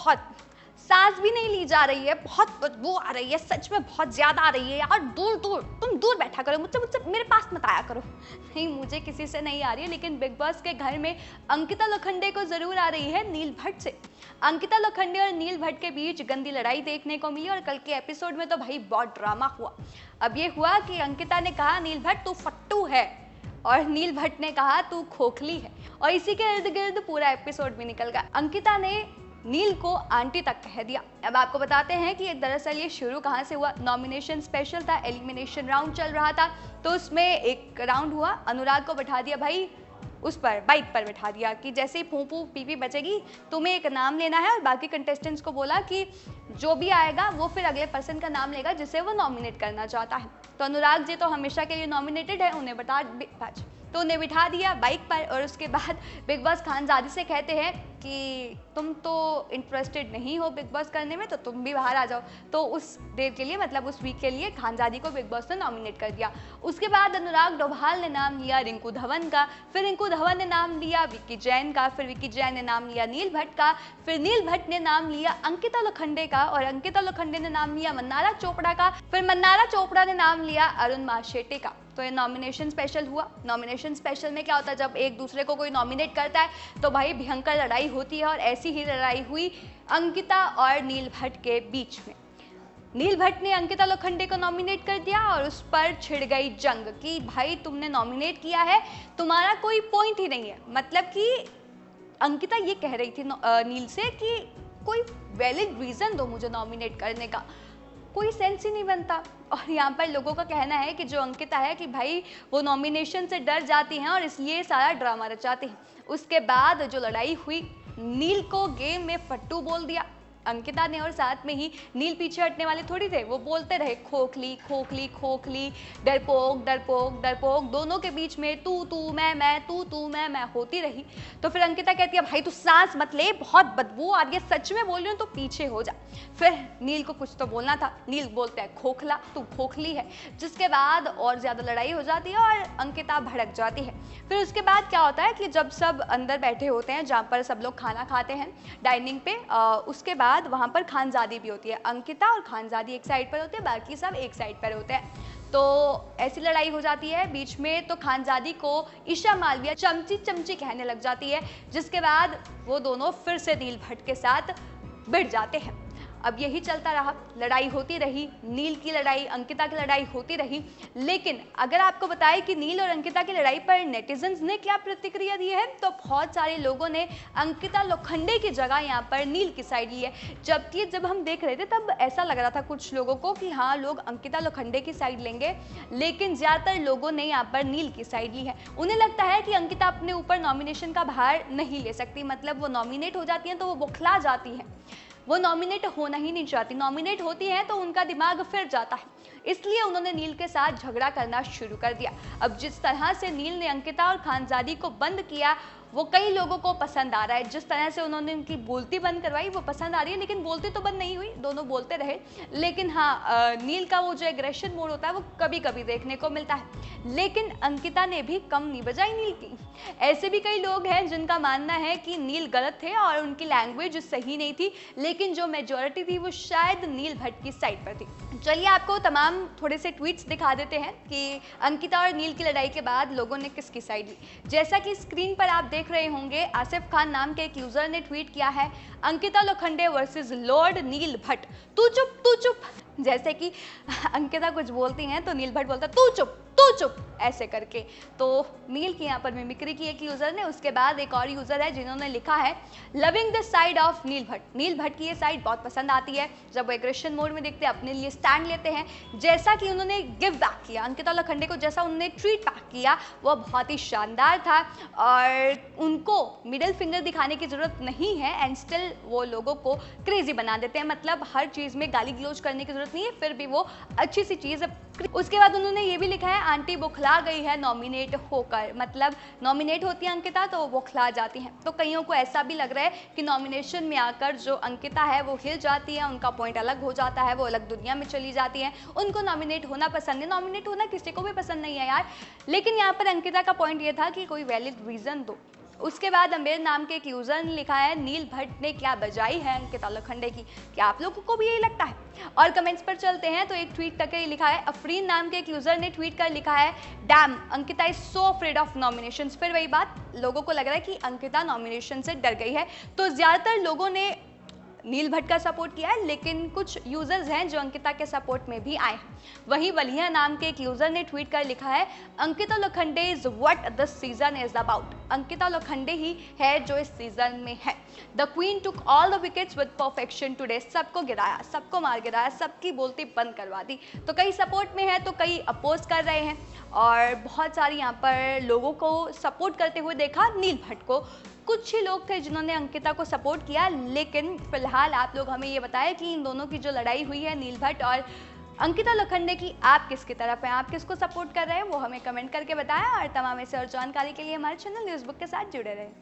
बहुत सांस भी नहीं ली जा रही है, बहुत बदबू आ रही है, सच में बहुत ज्यादा आ रही है यार, दूर दूर, तुम दूर बैठा करो, मुझसे मुझसे मेरे पास मत आया करो। नहीं, मुझे किसी से नहीं आ रही है, लेकिन बिग बॉस के घर में अंकिता लोखंडे को जरूर आ रही है नील भट्ट से। अंकिता लोखंडे और नील भट्ट के बीच गंदी लड़ाई देखने को मिली और कल के एपिसोड में तो भाई बहुत ड्रामा हुआ। अब ये हुआ कि अंकिता ने कहा नील भट्ट तू फट्टू है, और नील भट्ट ने कहा तू खोखली है, और इसी के इर्द गिर्द पूरा एपिसोड भी निकल गया। अंकिता ने नील को आंटी तक कह दिया। अब आपको बताते हैं कि दरअसल ये शुरू कहाँ से हुआ। नॉमिनेशन स्पेशल था, एलिमिनेशन राउंड चल रहा था, तो उसमें एक राउंड हुआ, अनुराग को बैठा दिया भाई उस पर बाइक पर बैठा दिया कि जैसे ही फूं फूं पी पी बचेगी तुम्हें एक नाम लेना है, और बाकी कंटेस्टेंट्स को बोला कि जो भी आएगा वो फिर अगले पर्सन का नाम लेगा जिसे वो नॉमिनेट करना चाहता है। तो अनुराग जी तो हमेशा के लिए नॉमिनेटेड है, उन्हें तो उन्हें बिठा दिया बाइक पर, और उसके बाद बिग बॉस खानजादी से कहते हैं कि तुम तो इंटरेस्टेड नहीं हो बिग बॉस करने में, तो तुम भी बाहर आ जाओ। तो उस देर के लिए, मतलब उस वीक के लिए खानजादी को बिग बॉस ने नॉमिनेट कर दिया। उसके बाद अनुराग डोभाल ने नाम लिया रिंकू धवन का, फिर रिंकू धवन ने नाम लिया विक्की जैन का, फिर विक्की जैन ने नाम लिया नील भट्ट का, फिर नील भट्ट ने नाम लिया अंकिता लोखंडे का, और अंकिता लोखंडे ने नाम लिया मन्नारा चोपड़ा का, फिर मन्नारा चोपड़ा ने नाम लिया अरुण माशेटे का। तो ये नॉमिनेशन स्पेशल हुआ। नॉमिनेशन स्पेशल में क्या होता है, जब एक दूसरे को कोई नॉमिनेट करता है तो भाई भयंकर लड़ाई होती है, और ऐसी ही लड़ाई हुई अंकिता और नील भट्ट के बीच में। नील भट्ट ने अंकिता लोखंडे को नॉमिनेट कर दिया और उस पर छिड़ गई जंग कि भाई तुमने नॉमिनेट किया है, तुम्हारा कोई पॉइंट ही नहीं है। मतलब कि अंकिता ये कह रही थी नील से कि कोई वैलिड रीजन दो मुझे नॉमिनेट करने का, कोई सेंस ही नहीं बनता। और यहाँ पर लोगों का कहना है कि जो अंकिता है कि भाई वो नॉमिनेशन से डर जाती हैं और इसलिए सारा ड्रामा रचाती हैं। उसके बाद जो लड़ाई हुई, नील को गेम में फट्टू बोल दिया अंकिता ने, और साथ में ही नील पीछे हटने वाले थोड़ी थे, वो बोलते रहे खोखली खोखली खोखली, डरपोक डरपोक डरपोक, दोनों के बीच में तू मैं तू मैं होती रही। तो फिर अंकिता कहती है भाई तू सांस मत ले, बहुत बदबू आ रही है, सच में बोल रही हूँ तो पीछे हो जा। फिर नील को कुछ तो बोलना था, नील बोलते हैं खोखला, तू खोखली है, जिसके बाद और ज्यादा लड़ाई हो जाती है और अंकिता भड़क जाती है। फिर उसके बाद क्या होता है कि जब सब अंदर बैठे होते हैं जहाँ पर सब लोग खाना खाते हैं डाइनिंग पे, उसके बाद वहाँ पर खानजादी भी होती है। अंकिता और खानजादी एक साइड पर होते हैं, बाकी सब एक साइड पर होते हैं। तो ऐसी लड़ाई हो जाती है बीच में, तो खानजादी को ईशा मालविया चमची चमची कहने लग जाती है, जिसके बाद वो दोनों फिर से नील भट्ट के साथ भिड़ जाते हैं। अब यही चलता रहा, लड़ाई होती रही, नील की लड़ाई अंकिता की लड़ाई होती रही। लेकिन अगर आपको बताएं कि नील और अंकिता की लड़ाई पर नेटिजन्स ने क्या प्रतिक्रिया दी है, तो बहुत सारे लोगों ने अंकिता लोखंडे की जगह यहाँ पर नील की साइड ली है। जबकि जब हम देख रहे थे तब ऐसा लग रहा था कुछ लोगों को कि हाँ लोग अंकिता लोखंडे की साइड लेंगे, लेकिन ज़्यादातर लोगों ने यहाँ पर नील की साइड ली है। उन्हें लगता है कि अंकिता अपने ऊपर नॉमिनेशन का भार नहीं ले सकती, मतलब वो नॉमिनेट हो जाती हैं तो वो बौखला जाती हैं, वो नॉमिनेट होना ही नहीं चाहती, नॉमिनेट होती हैं तो उनका दिमाग फिर जाता है, इसलिए उन्होंने नील के साथ झगड़ा करना शुरू कर दिया। अब जिस तरह से नील ने अंकिता और खानजादी को बंद किया वो कई लोगों को पसंद आ रहा है। जिस तरह से उन्होंने उनकी बोलती बंद करवाई वो पसंद आ रही है, लेकिन बोलती तो बंद नहीं हुई, दोनों बोलते रहे। लेकिन हाँ, नील का वो जो एग्रेशन मोड होता है वो कभी कभी देखने को मिलता है, लेकिन अंकिता ने भी कम नहीं बजाई नील की। ऐसे भी कई लोग हैं जिनका मानना है कि नील गलत थे और उनकी लैंग्वेज सही नहीं थी, लेकिन जो मेजॉरिटी थी वो शायद नील भट्ट की साइड पर थी। चलिए आपको तमाम थोड़े से ट्वीट्स दिखा देते हैं कि अंकिता और नील की लड़ाई के बाद लोगों ने किसकी साइड ली। जैसा कि स्क्रीन पर आप देख रहे होंगे, आसिफ खान नाम के एक यूजर ने ट्वीट किया है, अंकिता लोखंडे वर्सेस लॉर्ड नील भट्ट, तू चुप। जैसे कि अंकिता कुछ बोलती हैं तो नील भट्ट बोलता तू चुप ऐसे करके। तो नील की यहाँ पर मिमिक्री की एक यूजर ने, उसके बाद एक और यूजर है जिन्होंने लिखा है लविंग द साइड ऑफ नील भट्ट। नील भट्ट की ये साइड बहुत पसंद आती है, जब वो एग्रेशन मोड में दिखते हैं अपने लिए स्टैंड लेते हैं। जैसा कि उन्होंने गिव बैक किया अंकिता लोखंडे को, जैसा उन्होंने ट्रीट बैक किया वो बहुत ही शानदार था, और उनको मिडिल फिंगर दिखाने की जरूरत नहीं है एंड स्टिल वो लोगों को क्रेजी बना देते हैं। मतलब हर चीज में गाली गलौज करने की जरूरत नहीं है, फिर भी वो अच्छी सी चीज है। उसके बाद उन्होंने ये भी लिखा है आंटी बौखला गई है नॉमिनेट होकर, मतलब नॉमिनेट होती है अंकिता तो वो बौखला जाती हैं। तो कईयों को ऐसा भी लग रहा है कि नॉमिनेशन में आकर जो अंकिता है वो हिल जाती है, उनका पॉइंट अलग हो जाता है, वो अलग दुनिया में चली जाती है, उनको नॉमिनेट होना पसंद है। नॉमिनेट होना किसी को भी पसंद नहीं है यार, लेकिन यहाँ पर अंकिता का पॉइंट ये था कि कोई वैलिड रीजन दो, उसके बाद अमीर नाम के एक यूजर ने लिखा है, नील भट्ट ने क्या बजाई है अंकिता लोखंडे की। क्या आप लोगों को भी यही लगता है? और कमेंट्स पर चलते हैं तो एक ट्वीट करके लिखा है, अफरीन नाम के एक यूजर ने ट्वीट कर लिखा है, dam Ankita is so afraid of nominations. फिर वही बात, लोगों को लग रहा है कि अंकिता नॉमिनेशन से डर गई है। तो ज्यादातर लोगों ने नील भट्ट का सपोर्ट किया है, लेकिन कुछ यूजर्स हैं जो अंकिता के सपोर्ट में भी आए हैं। वहीं वलिया नाम के एक यूजर ने ट्वीट कर लिखा है, Ankita Lokhande is what the season is about. Ankita Lokhande ही है जो इस सीजन में है। The queen took all the wickets with perfection today. सबको गिराया, सबको मार गिराया, सबकी बोलती बंद करवा दी। तो कई सपोर्ट में है तो कई अपोज कर रहे हैं, और बहुत सारी यहाँ पर लोगों को सपोर्ट करते हुए देखा नील भट्ट को। कुछ ही लोग थे जिन्होंने अंकिता को सपोर्ट किया, लेकिन फिलहाल आप लोग हमें ये बताएं कि इन दोनों की जो लड़ाई हुई है नील भट्ट और अंकिता लोखंडे की, आप किसकी तरफ हैं, आप किसको सपोर्ट कर रहे हैं, वो हमें कमेंट करके बताएं। और तमाम ऐसे और जानकारी के लिए हमारे चैनल न्यूज़ बुक के साथ जुड़े रहें।